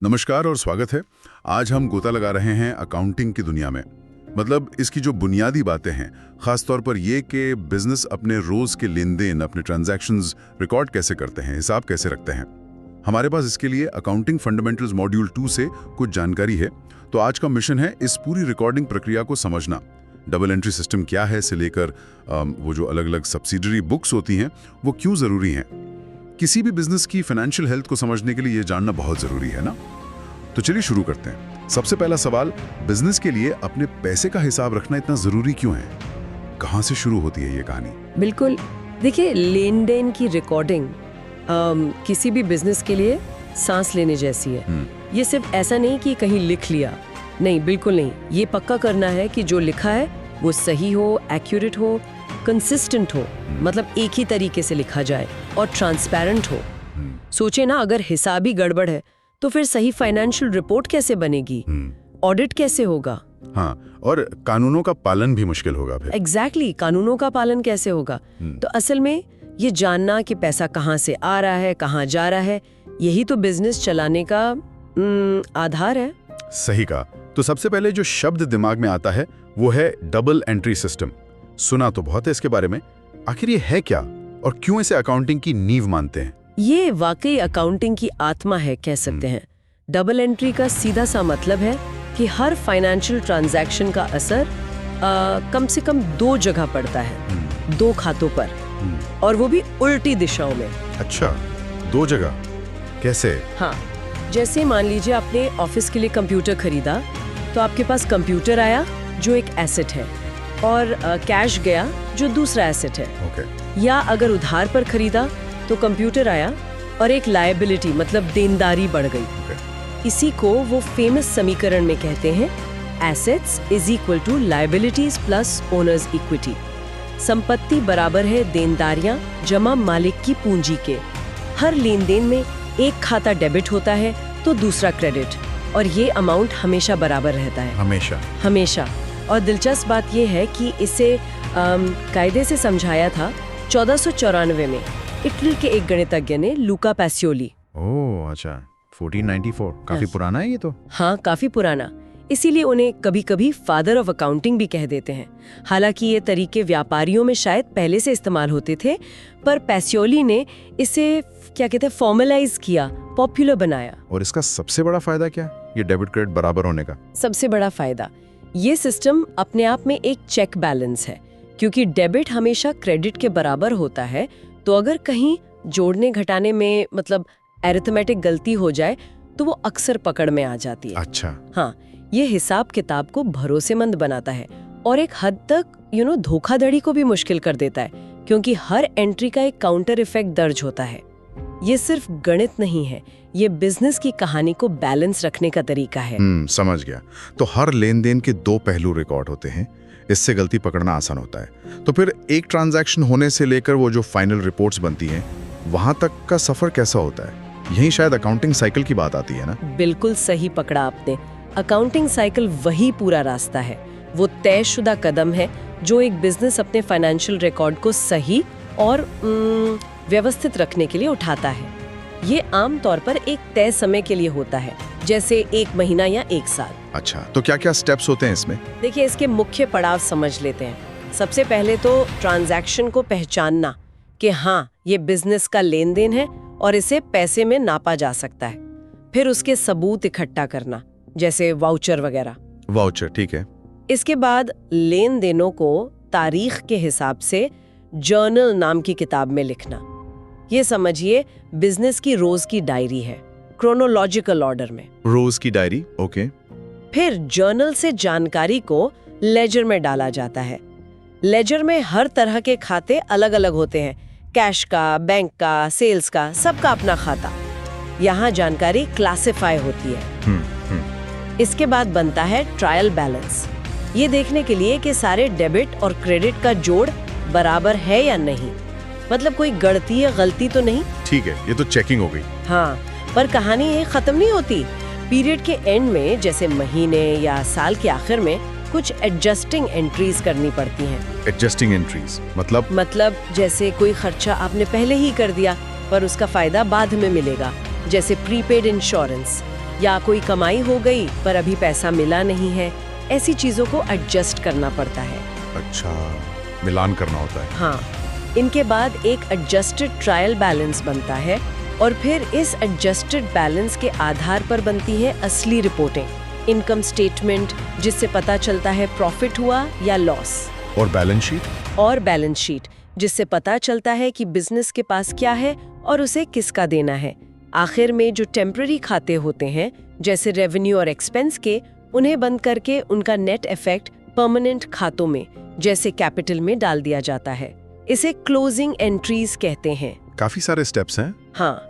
नमस्कार और स्वागत है। आज हम गोता लगा रहे हैं अकाउंटिंग की दुनिया में। मतलब इसकी जो बुनियादी बातें हैं, खास तौर पर ये कि बिजनेस अपने रोज के लेन देन, अपने ट्रांजैक्शंस रिकॉर्ड कैसे करते हैं, हिसाब कैसे रखते हैं। हमारे पास इसके लिए अकाउंटिंग फंडामेंटल्स मॉड्यूल 2 से कुछ जानकारी है। तो आज का मिशन है इस पूरी रिकॉर्डिंग प्रक्रिया को समझना। डबल एंट्री सिस्टम क्या है से लेकर वो जो अलग अलग सब्सिडरी बुक्स होती हैं वो क्यों ज़रूरी हैं। किसी भी बिजनेस की फाइनेंशियल हेल्थ को समझने के लिए ये जानना बहुत ज़रूरी है ना। तो चलिए शुरू करते हैं। सबसे पहला सवाल, बिजनेस के लिए अपने पैसे का हिसाब रखना इतना ज़रूरी क्यों है? कहाँ से शुरू होती है ये कहानी? बिल्कुल, देखिए, लेन देन की रिकॉर्डिंग किसी भी बिजनेस के लिए सांस लेने जैसी है। ये सिर्फ ऐसा नहीं कि कहीं लिख लिया, नहीं, बिल्कुल नहीं। ये पक्का करना है कि जो लिखा है वो सही हो, एक्यूरेट हो, कंसिस्टेंट हो, मतलब एक ही तरीके से लिखा जाए और ट्रांसपेरेंट हो। सोचे ना, अगर हिसाब ही गड़बड़ है तो फिर सही फाइनेंशियल रिपोर्ट कैसे बनेगी? ऑडिट कैसे होगा? हाँ, और कानूनों का पालन भी मुश्किल होगा फिर। एग्जैक्टली, कानूनों का पालन कैसे होगा? तो असल में ये जानना कि पैसा कहाँ से आ रहा है, कहाँ जा रहा है, यही तो बिजनेस चलाने का आधार है। सही कहा। तो सबसे पहले जो शब्द दिमाग में आता है वो है डबल एंट्री सिस्टम। सुना तो बहुत है इसके बारे में। आखिर ये है क्या और क्यों इसे अकाउंटिंग की नींव मानते हैं? ये वाकई अकाउंटिंग की आत्मा है, कह सकते हैं। डबल एंट्री का सीधा सा मतलब है कि हर फाइनेंशियल ट्रांजैक्शन का असर कम से कम 2 जगह पड़ता है, 2 खातों पर, और वो भी उल्टी दिशाओं में। अच्छा, 2 जगह कैसे? हाँ, जैसे मान लीजिए आपने ऑफिस के लिए कंप्यूटर खरीदा, तो आपके पास कंप्यूटर आया जो एक एसेट है, और कैश गया जो दूसरा एसेट है। ओके। या अगर उधार पर खरीदा तो कंप्यूटर आया और एक लायबिलिटी, मतलब देनदारी बढ़ गई। इसी को वो फेमस समीकरण में कहते हैं, assets is equal to liabilities plus owner's equity. संपत्ति बराबर है देनदारियां जमा मालिक की पूंजी के। हर लेन देन में एक खाता डेबिट होता है तो दूसरा क्रेडिट, और ये अमाउंट हमेशा बराबर रहता है। हमेशा। और दिलचस्प बात यह है कि इसे कायदे से समझाया था 1494 में इटली के एक गणितज्ञ ने, लूका पैसियोली। ओह अच्छा, 1494, काफी पुराना है ये तो। हाँ, काफी पुराना। इसीलिए उन्हें कभी कभी फादर ऑफ अकाउंटिंग भी कह देते हैं। हालांकि ये तरीके व्यापारियों में शायद पहले से इस्तेमाल होते थे, पर पैसियोली ने इसे क्या कहते हैं, फॉर्मलाइज किया, पॉपुलर बनाया। और इसका सबसे बड़ा फायदा क्या? ये डेबिट क्रेडिट बराबर होने का सबसे बड़ा फायदा, ये सिस्टम अपने आप में एक चेक बैलेंस है। क्योंकि डेबिट हमेशा क्रेडिट के बराबर होता है, तो अगर कहीं जोड़ने घटाने में, मतलब अरिथमेटिक गलती हो जाए, तो वो अक्सर पकड़ में आ जाती है। अच्छा। हाँ, ये हिसाब किताब को भरोसेमंद बनाता है और एक हद तक धोखाधड़ी को भी मुश्किल कर देता है, क्योंकि हर एंट्री का एक काउंटर इफेक्ट दर्ज होता है। ये सिर्फ गणित नहीं है, ये बिजनेस की कहानी को बैलेंस रखने का तरीका है। समझ गया। तो हर लेन देन के 2 पहलू रिकॉर्ड होते हैं, इससे गलती पकड़ना आसान होता है। तो फिर एक ट्रांजैक्शन होने से लेकर वो जो फाइनल रिपोर्ट्स बनती हैं, वहां तक का सफर कैसा होता है? यही शायद अकाउंटिंग साइकिल की बात आती है ना? बिल्कुल सही पकड़ा आपने। अकाउंटिंग साइकिल वही पूरा रास्ता है, वो तयशुदा कदम है जो एक बिजनेस अपने फाइनेंशियल रिकॉर्ड को सही और व्यवस्थित रखने के लिए उठाता है। ये आमतौर पर एक तय समय के लिए होता है, जैसे 1 महीना या 1 साल। अच्छा, तो क्या क्या स्टेप्स होते हैं इसमें? देखिए, इसके मुख्य पड़ाव समझ लेते हैं। सबसे पहले तो ट्रांजैक्शन को पहचानना कि हाँ, ये बिजनेस का लेन देन है और इसे पैसे में नापा जा सकता है। फिर उसके सबूत इकट्ठा करना, जैसे वाउचर वगैरह। वाउचर, ठीक है। इसके बाद लेन देनों को तारीख के हिसाब से जर्नल नाम की किताब में लिखना। ये समझिए बिजनेस की रोज की डायरी है, क्रोनोलॉजिकल ऑर्डर में। रोज की डायरी, ओके। फिर जर्नल से जानकारी को लेजर में डाला जाता है। लेजर में हर तरह के खाते अलग अलग होते हैं, कैश का, बैंक का, सेल्स का, सबका अपना खाता। यहाँ जानकारी क्लासिफाई होती है। इसके बाद बनता है ट्रायल बैलेंस, ये देखने के लिए कि सारे डेबिट और क्रेडिट का जोड़ बराबर है या नहीं, मतलब कोई गणितीय गलती तो नहीं। ठीक है, ये तो चेकिंग हो गई। हाँ, पर कहानी ये खत्म नहीं होती। पीरियड के एंड में, जैसे महीने या साल के आखिर में, कुछ एडजस्टिंग एंट्रीज करनी पड़ती हैं। एडजस्टिंग एंट्रीज मतलब जैसे कोई खर्चा आपने पहले ही कर दिया पर उसका फायदा बाद में मिलेगा, जैसे प्रीपेड इंश्योरेंस। या कोई कमाई हो गई पर अभी पैसा मिला नहीं है, ऐसी चीजों को एडजस्ट करना पड़ता है। अच्छा, मिलान करना होता है। हाँ, इनके बाद एक एडजस्टेड ट्रायल बैलेंस बनता है और फिर इस एडजस्टेड बैलेंस के आधार पर बनती है असली रिपोर्टिंग, इनकम स्टेटमेंट जिससे पता चलता है प्रॉफिट हुआ या लॉस, और बैलेंस शीट? और बैलेंस शीट जिससे पता चलता है कि बिजनेस के पास क्या है और उसे किसका देना है। आखिर में जो टेम्पररी खाते होते हैं जैसे रेवेन्यू और एक्सपेंस के, उन्हें बंद करके उनका नेट इफेक्ट परमानेंट खातों में जैसे कैपिटल में डाल दिया जाता है। इसे क्लोजिंग एंट्रीज कहते हैं। काफी सारे स्टेप्स हैं। हाँ,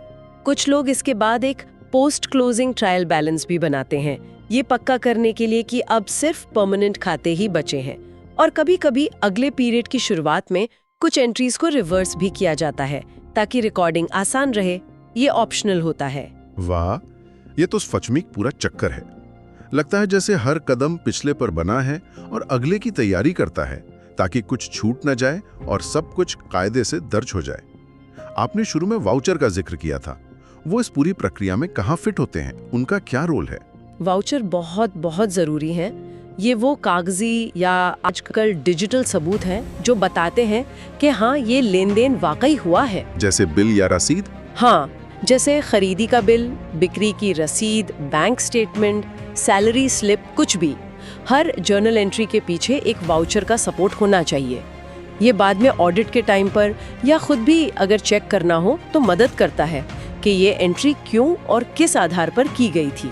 कुछ लोग इसके बाद एक पोस्ट क्लोजिंग ट्रायल बैलेंस भी बनाते हैं, ये पक्का करने के लिए कि अब सिर्फ परमानेंट खाते ही बचे हैं। और कभी-कभी अगले पीरियड की शुरुआत में कुछ एंट्रीज को रिवर्स भी किया जाता है ताकि रिकॉर्डिंग आसान रहे। ये ऑप्शनल होता है। वाह, ये तो सच में पूरा चक्कर है। लगता है जैसे हर कदम पिछले पर बना है और अगले की तैयारी करता है ताकि कुछ छूट न जाए और सब कुछ कायदे से दर्ज हो जाए। आपने शुरू में वाउचर का जिक्र किया था, वो इस पूरी प्रक्रिया में कहाँ फिट होते हैं, उनका क्या रोल है? वाउचर बहुत बहुत जरूरी है। ये वो कागजी या आजकल डिजिटल सबूत हैं जो बताते हैं कि हाँ, ये लेन देन वाकई हुआ है। जैसे बिल या रसीद? हाँ, जैसे खरीदी का बिल, बिक्री की रसीद, बैंक स्टेटमेंट, सैलरी स्लिप, कुछ भी। हर जर्नल एंट्री के पीछे एक वाउचर का सपोर्ट होना चाहिए। ये बाद में ऑडिट के टाइम पर या खुद भी अगर चेक करना हो तो मदद करता है कि ये एंट्री क्यों और किस आधार पर की गई थी।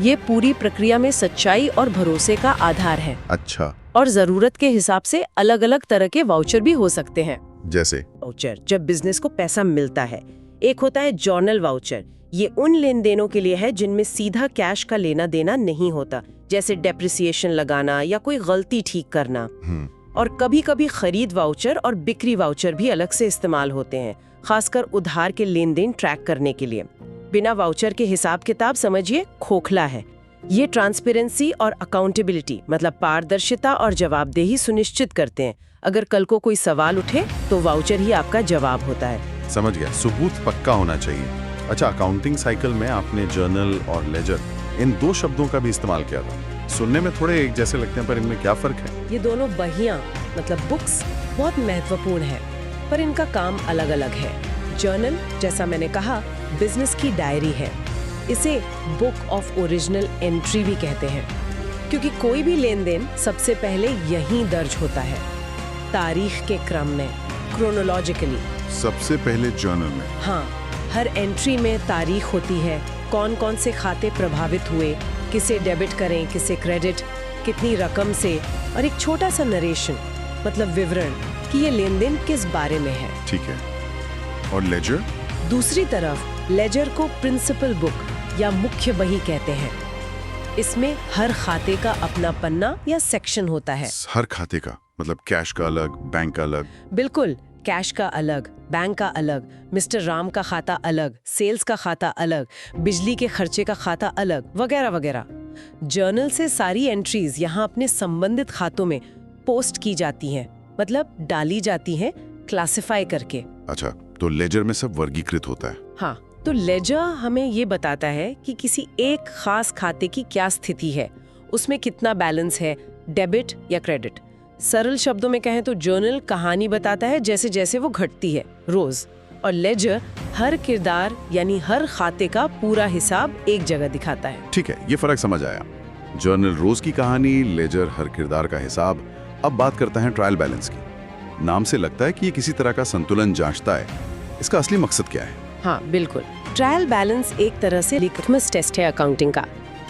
ये पूरी प्रक्रिया में सच्चाई और भरोसे का आधार है। अच्छा। और जरूरत के हिसाब से अलग अलग तरह के वाउचर भी हो सकते हैं। जैसे? वाउचर जब बिजनेस को पैसा मिलता है, एक होता है जर्नल वाउचर। ये उन लेन देनों के लिए है जिनमें सीधा कैश का लेना देना नहीं होता, जैसे डेप्रिसिएशन लगाना या कोई गलती ठीक करना। और कभी-कभी खरीद वाउचर और बिक्री वाउचर भी अलग से इस्तेमाल होते हैं, खासकर उधार के लेन देन ट्रैक करने के लिए। बिना वाउचर के हिसाब किताब समझिए खोखला है। ये ट्रांसपेरेंसी और अकाउंटेबिलिटी मतलब पारदर्शिता और जवाबदेही सुनिश्चित करते हैं। अगर कल को कोई सवाल उठे तो वाउचर ही आपका जवाब होता है। समझ गया, सबूत पक्का होना चाहिए। अच्छा, अकाउंटिंग साइकिल में आपने जर्नल और लेजर इन दो शब्दों का भी इस्तेमाल किया था। सुनने में थोड़े एक जैसे लगते हैं, पर इनमें क्या फर्क है? ये दोनों बहियां मतलब बुक्स बहुत महत्वपूर्ण है, पर इनका काम अलग अलग है। जर्नल, जैसा मैंने कहा, बिजनेस की डायरी है। इसे बुक ऑफ ओरिजिनल एंट्री भी कहते हैं, क्योंकि कोई भी लेन देन सबसे पहले यहीं दर्ज होता है, तारीख के क्रम में, क्रोनोलॉजिकली। सबसे पहले जर्नल में? हाँ, हर एंट्री में तारीख होती है, कौन कौन से खाते प्रभावित हुए, किसे डेबिट करें, किसे क्रेडिट, कितनी रकम से, और एक छोटा सा नरेशन मतलब विवरण कि ये लेन देन किस बारे में है। ठीक है। और लेजर? दूसरी तरफ लेजर को प्रिंसिपल बुक या मुख्य बही कहते हैं। इसमें हर खाते का अपना पन्ना या सेक्शन होता है। हर खाते का मतलब कैश का अलग, बैंक का अलग? बिल्कुल, कैश का अलग, बैंक का अलग, मिस्टर राम का खाता अलग, सेल्स का खाता अलग, बिजली के खर्चे का खाता अलग, वगैरह वगैरह। जर्नल से सारी एंट्रीज यहाँ अपने संबंधित खातों में पोस्ट की जाती हैं, मतलब डाली जाती हैं क्लासिफाई करके। अच्छा, तो लेजर में सब वर्गीकृत होता है? हाँ, तो लेजर हमें ये बताता है कि किसी एक खास खाते की क्या स्थिति है, उसमें कितना बैलेंस है, डेबिट या क्रेडिट। सरल शब्दों में कहें तो जर्नल कहानी बताता है जैसे जैसे वो घटती है रोज, और लेजर हर किरदार यानी हर खाते का पूरा हिसाब एक जगह दिखाता है। ठीक है, ये फर्क समझ आया। जर्नल रोज की कहानी, लेजर हर किरदार का हिसाब। अब बात करते हैं ट्रायल बैलेंस की। नाम से लगता है कि ये किसी तरह का संतुलन जांचता है। इसका असली मकसद क्या है? हाँ बिल्कुल, ट्रायल बैलेंस एक तरह से लिटमस टेस्ट है अकाउंटिंग का।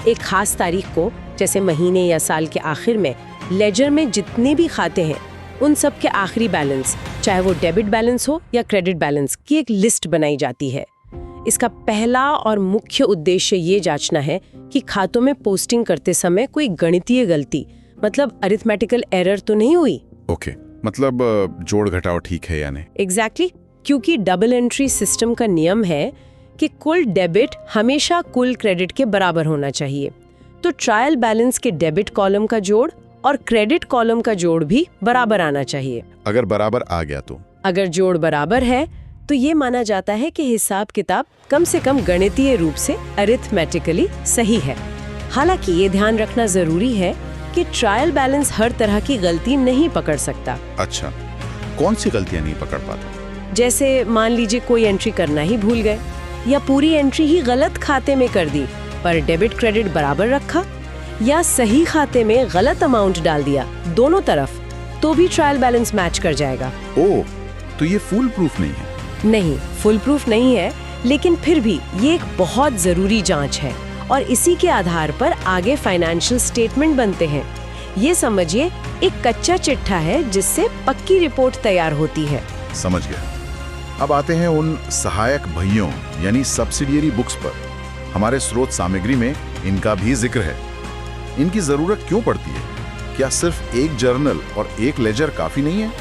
एक खास तारीख को, जैसे महीने या साल के आखिर में, लेजर में जितने भी खाते हैं उन सब के आखिरी बैलेंस, चाहे वो डेबिट बैलेंस हो या क्रेडिट बैलेंस, की एक लिस्ट बनाई जाती है। इसका पहला और मुख्य उद्देश्य ये जांचना है कि खातों में पोस्टिंग करते समय कोई गणितीय गलती मतलब अरिथमेटिकल एरर तो नहीं हुई। ओके, मतलब जोड़ घटाव ठीक है या नहीं? एग्जैक्टली, क्योंकि डबल एंट्री सिस्टम का नियम है कि कुल डेबिट हमेशा कुल क्रेडिट के बराबर होना चाहिए। तो ट्रायल बैलेंस के डेबिट कॉलम का जोड़ और क्रेडिट कॉलम का जोड़ भी बराबर आना चाहिए। अगर बराबर आ गया तो? अगर जोड़ बराबर है तो ये माना जाता है कि हिसाब किताब कम से कम गणितीय रूप से अरिथमेटिकली सही है। हालांकि ये ध्यान रखना जरूरी है कि ट्रायल बैलेंस हर तरह की गलती नहीं पकड़ सकता। अच्छा, कौन सी गलतियां नहीं पकड़ पाता? जैसे मान लीजिए कोई एंट्री करना ही भूल गए, या पूरी एंट्री ही गलत खाते में कर दी पर डेबिट क्रेडिट बराबर रखा, या सही खाते में गलत अमाउंट डाल दिया, दोनों तरफ, तो भी ट्रायल बैलेंस मैच कर जाएगा। ओह, तो ये फुल प्रूफ नहीं है? नहीं, फुल प्रूफ नहीं है, लेकिन फिर भी ये एक बहुत जरूरी जांच है और इसी के आधार पर आगे फाइनेंशियल स्टेटमेंट बनते हैं। ये समझिए एक कच्चा चिट्ठा है जिससे पक्की रिपोर्ट तैयार होती है। समझ गया। अब आते हैं उन सहायक भइयों यानी सब्सिडियरी बुक्स पर। हमारे स्रोत सामग्री में इनका भी जिक्र है। इनकी जरूरत क्यों पड़ती है? क्या सिर्फ एक जर्नल और एक लेजर काफी नहीं है,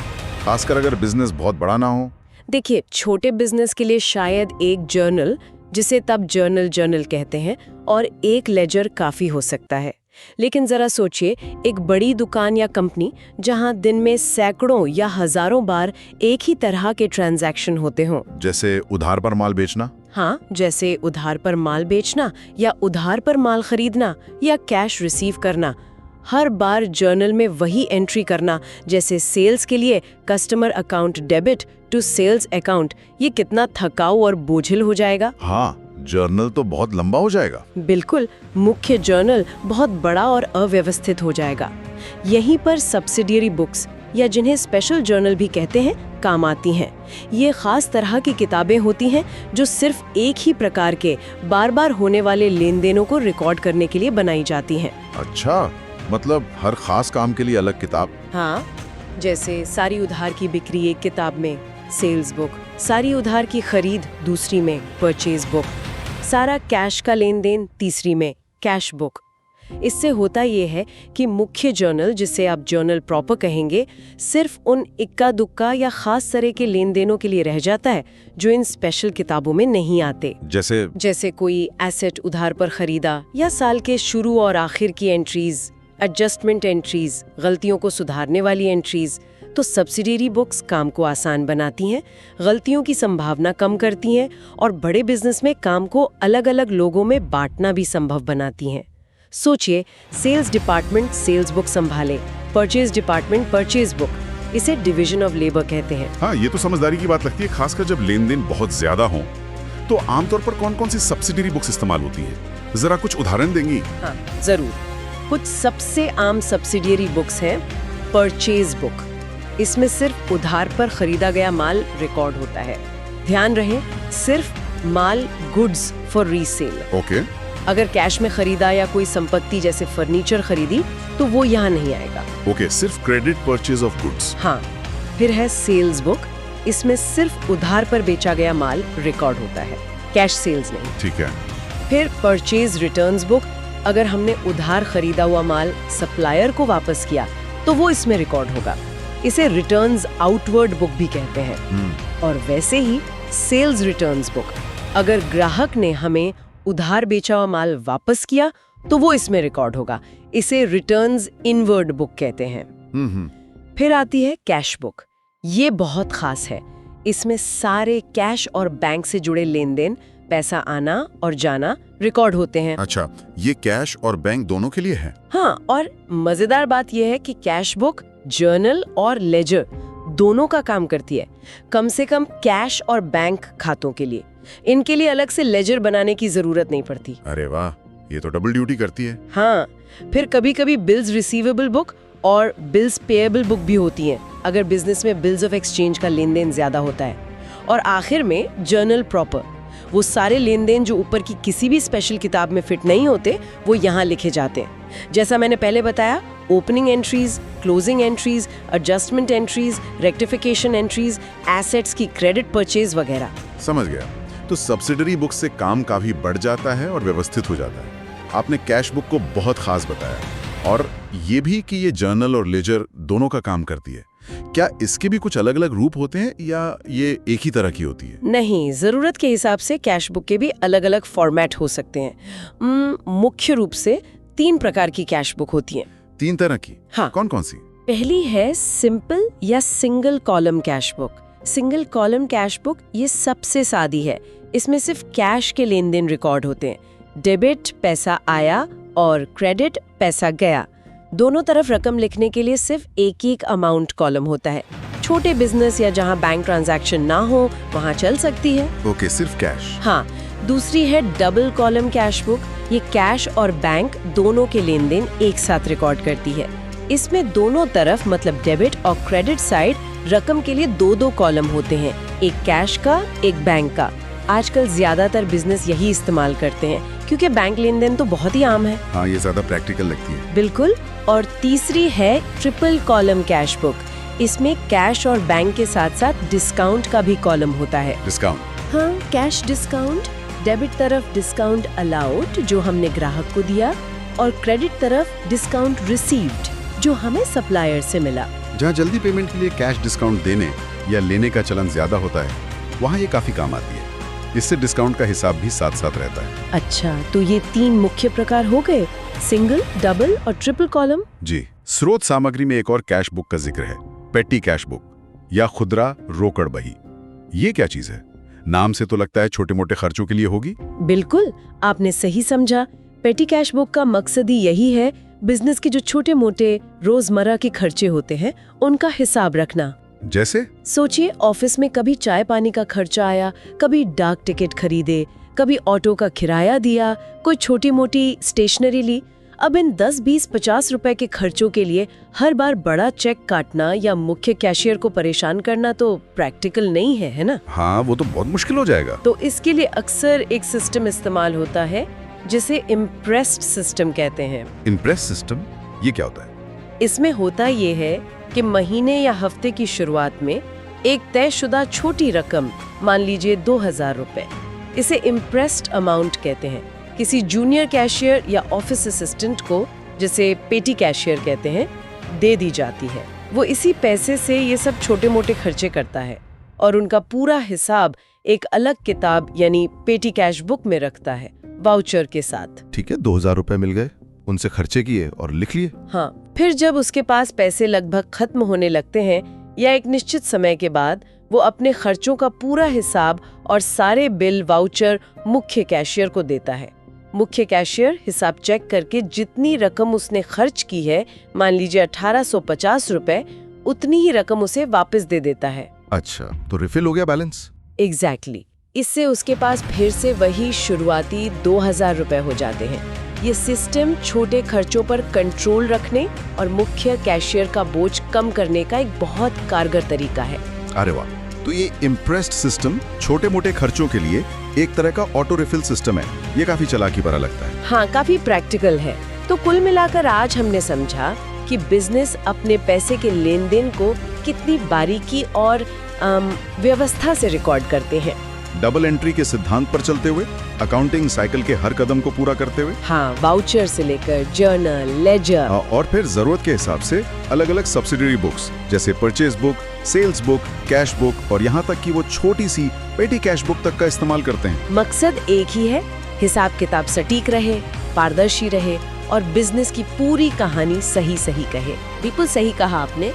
खासकर अगर बिजनेस बहुत बड़ा ना हो? देखिए, छोटे बिजनेस के लिए शायद एक जर्नल, जिसे तब जर्नल कहते हैं, और एक लेजर काफी हो सकता है। लेकिन जरा सोचिए, एक बड़ी दुकान या कंपनी जहां दिन में सैकड़ों या हजारों बार एक ही तरह के ट्रांजैक्शन होते हों। जैसे उधार पर माल बेचना? हाँ, जैसे उधार पर माल बेचना या उधार पर माल खरीदना या कैश रिसीव करना। हर बार जर्नल में वही एंट्री करना, जैसे सेल्स के लिए customer account debit to sales account, ये कितना थकाऊ और बोझिल हो जाएगा। हाँ, जर्नल तो बहुत लंबा हो जाएगा। बिल्कुल, मुख्य जर्नल बहुत बड़ा और अव्यवस्थित हो जाएगा। यहीं पर सब्सिडियरी बुक्स, या जिन्हें स्पेशल जर्नल भी कहते हैं, काम आती हैं। ये खास तरह की किताबें होती हैं जो सिर्फ एक ही प्रकार के बार बार होने वाले लेन देनों को रिकॉर्ड करने के लिए बनाई जाती हैं। अच्छा, मतलब हर खास काम के लिए अलग किताब? हाँ, जैसे सारी उधार की बिक्री एक किताब में, सेल्स बुक, सारी उधार की खरीद दूसरी में, परचेज बुक, सारा कैश का लेन देन तीसरी में, कैश बुक। इससे होता ये है कि मुख्य जर्नल, जिसे आप जर्नल प्रॉपर कहेंगे, सिर्फ उन इक्का दुक्का या खास तरह के लेन देनों के लिए रह जाता है जो इन स्पेशल किताबों में नहीं आते। जैसे कोई एसेट उधार पर खरीदा, या साल के शुरू और आखिर की एंट्रीज, एडजस्टमेंट एंट्रीज, गलतियों को सुधारने वाली एंट्रीज। तो सब्सिडियरी बुक्स काम को आसान बनाती हैं, गलतियों की संभावना कम करती हैं और बड़े बिजनेस में काम को अलग अलग लोगों में बांटना भी संभव बनाती हैं। सोचिए, सेल्स डिपार्टमेंट सेल्स बुक संभाले, परचेज डिपार्टमेंट परचेज बुक, इसे डिवीजन ऑफ लेबर कहते हैं। हाँ, ये तो समझदारी की बात लगती है, खासकर जब लेन देन बहुत ज्यादा हो। तो आमतौर पर कौन कौन सी सब्सिडियरी बुक्स इस्तेमाल होती हैं? जरा कुछ उदाहरण देंगी? हाँ, जरूर। कुछ सबसे आम सब्सिडियरी बुक्स हैं। परचेज बुक, इसमें सिर्फ उधार पर खरीदा गया माल रिकॉर्ड होता है। ध्यान रहे, सिर्फ माल, गुड्स फॉर रीसेल। ओके। अगर कैश में खरीदा या कोई संपत्ति जैसे फर्नीचर खरीदी तो वो यहाँ नहीं आएगा। ओके, सिर्फ क्रेडिट परचेज ऑफ गुड्स। हाँ, फिर है सेल्स बुक, इसमें सिर्फ उधार पर बेचा गया माल रिकॉर्ड होता है, कैश सेल्स नहीं। ठीक है। फिर परचेज रिटर्न्स बुक, अगर हमने उधार खरीदा हुआ माल सप्लायर को वापस किया तो वो इसमें रिकॉर्ड होगा। इसे रिटर्न्स आउटवर्ड बुक भी कहते हैं। और वैसे ही सेल्स रिटर्न्स बुक, अगर ग्राहक ने हमें उधार बेचा हुआ माल वापस किया तो वो इसमें रिकॉर्ड होगा। इसे रिटर्न्स इनवर्ड बुक कहते हैं। फिर आती है कैश बुक, ये बहुत खास है। इसमें सारे कैश और बैंक से जुड़े लेन देन, पैसा आना और जाना रिकॉर्ड होते हैं। अच्छा, ये कैश और बैंक दोनों के लिए है? हाँ, और मजेदार बात यह है कि कैश बुक जर्नल और लेजर दोनों का काम करती है, कम से कम कैश और बैंक खातों के लिए। इनके लिए अलग से लेजर बनाने की जरूरत नहीं पड़ती। अरे वाह, ये तो डबल ड्यूटी करती है। हाँ, फिर कभी कभी बिल्स रिसीवेबल बुक और बिल्स पेएबल बुक भी होती हैं, अगर बिजनेस में बिल्स ऑफ एक्सचेंज का लेन देन ज्यादा होता है। और आखिर में जर्नल प्रॉपर, वो सारे लेन देन जो ऊपर की किसी भी स्पेशल किताब में फिट नहीं होते, वो यहाँ लिखे जाते हैं। जैसा मैंने पहले बताया, opening entries, closing entries, adjustment entries, rectification entries, assets की क्रेडिट परचेज वगैरह। समझ गया। तो सब्सिडरी बुक से काम काफी बढ़ जाता है और व्यवस्थित हो जाता है। आपने कैश बुक को बहुत खास बताया, और ये भी कि ये जर्नल और लेजर दोनों का काम करती है। क्या इसके भी कुछ अलग अलग रूप होते हैं या ये एक ही तरह की होती है? नहीं, जरूरत के हिसाब से कैश बुक के भी अलग अलग फॉर्मेट हो सकते हैं। मुख्य रूप से 3 प्रकार की कैश बुक होती हैं। 3 तरह की? हाँ। कौन कौन सी? पहली है सिंपल या single column cash book, single column cash book ये सबसे सादी है। इसमें सिर्फ कैश के लेन देन रिकॉर्ड होते हैं। डेबिट पैसा आया और क्रेडिट पैसा गया। दोनों तरफ रकम लिखने के लिए सिर्फ एक एक अमाउंट कॉलम होता है। छोटे बिजनेस या जहां बैंक ट्रांजैक्शन ना हो वहां चल सकती है। ओके, सिर्फ कैश। हाँ, दूसरी है डबल कॉलम कैश बुक। ये कैश और बैंक दोनों के लेन देन एक साथ रिकॉर्ड करती है। इसमें दोनों तरफ मतलब डेबिट और क्रेडिट साइड रकम के लिए दो दो कॉलम होते हैं, एक कैश का एक बैंक का। आजकल ज्यादातर बिजनेस यही इस्तेमाल करते हैं क्योंकि बैंक लेन देन तो बहुत ही आम है। हाँ, ये ज्यादा प्रैक्टिकल लगती है। बिल्कुल। और तीसरी है ट्रिपल कॉलम कैश बुक। इसमें कैश और बैंक के साथ साथ डिस्काउंट का भी कॉलम होता है। डिस्काउंट? हाँ, कैश डिस्काउंट, डेबिट तरफ डिस्काउंट अलाउड जो हमने ग्राहक को दिया, और क्रेडिट तरफ डिस्काउंट रिसीव्ड जो हमें सप्लायर से मिला। जहाँ जल्दी पेमेंट के लिए कैश डिस्काउंट देने या लेने का चलन ज्यादा होता है, वहाँ ये काफी काम आती है। इससे डिस्काउंट का हिसाब भी साथ साथ रहता है। अच्छा, तो ये 3 मुख्य प्रकार हो गए, सिंगल, डबल और ट्रिपल कॉलम। जी। स्रोत सामग्री में एक और कैश बुक का जिक्र है, पेटी कैश बुक या खुदरा रोकड़ बही। ये क्या चीज है? नाम से तो लगता है छोटे मोटे खर्चों के लिए होगी। बिल्कुल, आपने सही समझा। पेटी कैश बुक का मकसद ही यही है, बिजनेस के जो छोटे मोटे रोजमर्रा के खर्चे होते हैं उनका हिसाब रखना। जैसे? सोचिए, ऑफिस में कभी चाय पानी का खर्चा आया, कभी डाक टिकट खरीदे, कभी ऑटो का किराया दिया, कोई छोटी मोटी स्टेशनरी ली। अब इन 10, 20, 50 रुपए के खर्चों के लिए हर बार बड़ा चेक काटना या मुख्य कैशियर को परेशान करना तो प्रैक्टिकल नहीं है ना? हाँ, वो तो बहुत मुश्किल हो जाएगा। तो इसके लिए अक्सर एक सिस्टम इस्तेमाल होता है जिसे इम्प्रेस्ड सिस्टम कहते हैं। Impress system? ये क्या होता है? इसमें होता ये है कि महीने या हफ्ते की शुरुआत में एक तयशुदा छोटी रकम, मान लीजिए 2000 रुपए, इसे इम्प्रेस्ड अमाउंट कहते हैं, किसी जूनियर कैशियर या ऑफिस असिस्टेंट को, जिसे पेटी कैशियर कहते हैं, दे दी जाती है। वो इसी पैसे से ये सब छोटे मोटे खर्चे करता है और उनका पूरा हिसाब एक अलग किताब यानी पेटी कैश बुक में रखता है, वाउचर के साथ। ठीक है, 2000 रुपए मिल गए, उनसे खर्चे किए और लिख लिए। हाँ, फिर जब उसके पास पैसे लगभग खत्म होने लगते हैं या एक निश्चित समय के बाद, वो अपने खर्चों का पूरा हिसाब और सारे बिल वाउचर मुख्य कैशियर को देता है। मुख्य कैशियर हिसाब चेक करके जितनी रकम उसने खर्च की है, मान लीजिए 1850 रुपए, उतनी ही रकम उसे वापस दे देता है। अच्छा, तो रिफिल हो गया बैलेंस। एग्जैक्टली। इससे उसके पास फिर से वही शुरुआती 2000 रुपए हो जाते हैं। ये सिस्टम छोटे खर्चों पर कंट्रोल रखने और मुख्य कैशियर का बोझ कम करने का एक बहुत कारगर तरीका है। अरे वाह, तो ये इम्प्रेस्ड सिस्टम छोटे मोटे खर्चों के लिए एक तरह का ऑटो रिफिल सिस्टम है। ये काफी चालाकी भरा लगता है। हाँ, काफी प्रैक्टिकल है। तो कुल मिलाकर आज हमने समझा कि बिजनेस अपने पैसे के लेन देन को कितनी बारीकी और व्यवस्था से रिकॉर्ड करते हैं। डबल एंट्री के सिद्धांत पर चलते हुए, अकाउंटिंग साइकिल के हर कदम को पूरा करते हुए। हाँ, वाउचर से लेकर जर्नल, लेजर, और फिर जरूरत के हिसाब से अलग अलग सब्सिडरी बुक्स जैसे purchase book, sales book, cash book और यहाँ तक कि वो छोटी सी पेटी कैश बुक तक का इस्तेमाल करते हैं। मकसद एक ही है, हिसाब किताब सटीक रहे, पारदर्शी रहे और बिजनेस की पूरी कहानी सही सही कहे। बिल्कुल सही कहा आपने।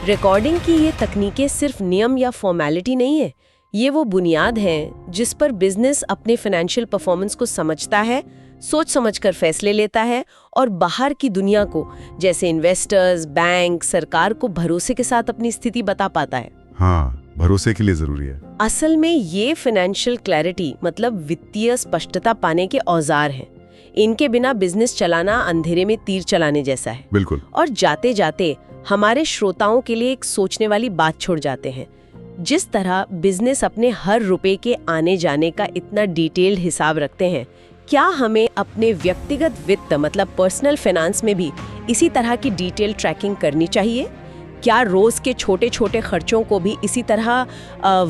रिकॉर्डिंग की ये तकनीकें सिर्फ नियम या फॉर्मेलिटी नहीं है, ये वो बुनियाद है जिस पर बिजनेस अपने फाइनेंशियल परफॉर्मेंस को समझता है, सोच समझकर फैसले लेता है और बाहर की दुनिया को, जैसे इन्वेस्टर्स, बैंक, सरकार को भरोसे के साथ अपनी स्थिति बता पाता है। हाँ, भरोसे के लिए जरूरी है। असल में ये फाइनेंशियल क्लैरिटी मतलब वित्तीय स्पष्टता पाने के औजार हैं। इनके बिना बिजनेस चलाना अंधेरे में तीर चलाने जैसा है। बिल्कुल। और जाते जाते हमारे श्रोताओं के लिए एक सोचने वाली बात छोड़ जाते हैं। जिस तरह बिजनेस अपने हर रुपए के आने जाने का इतना डिटेल्ड हिसाब रखते हैं, क्या हमें अपने व्यक्तिगत वित्त मतलब पर्सनल फाइनेंस में भी इसी तरह की डिटेल ट्रैकिंग करनी चाहिए? क्या रोज के छोटे छोटे खर्चों को भी इसी तरह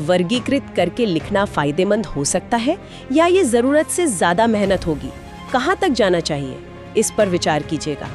वर्गीकृत करके लिखना फायदेमंद हो सकता है, या ये जरूरत से ज्यादा मेहनत होगी? कहाँ तक जाना चाहिए, इस पर विचार कीजिएगा।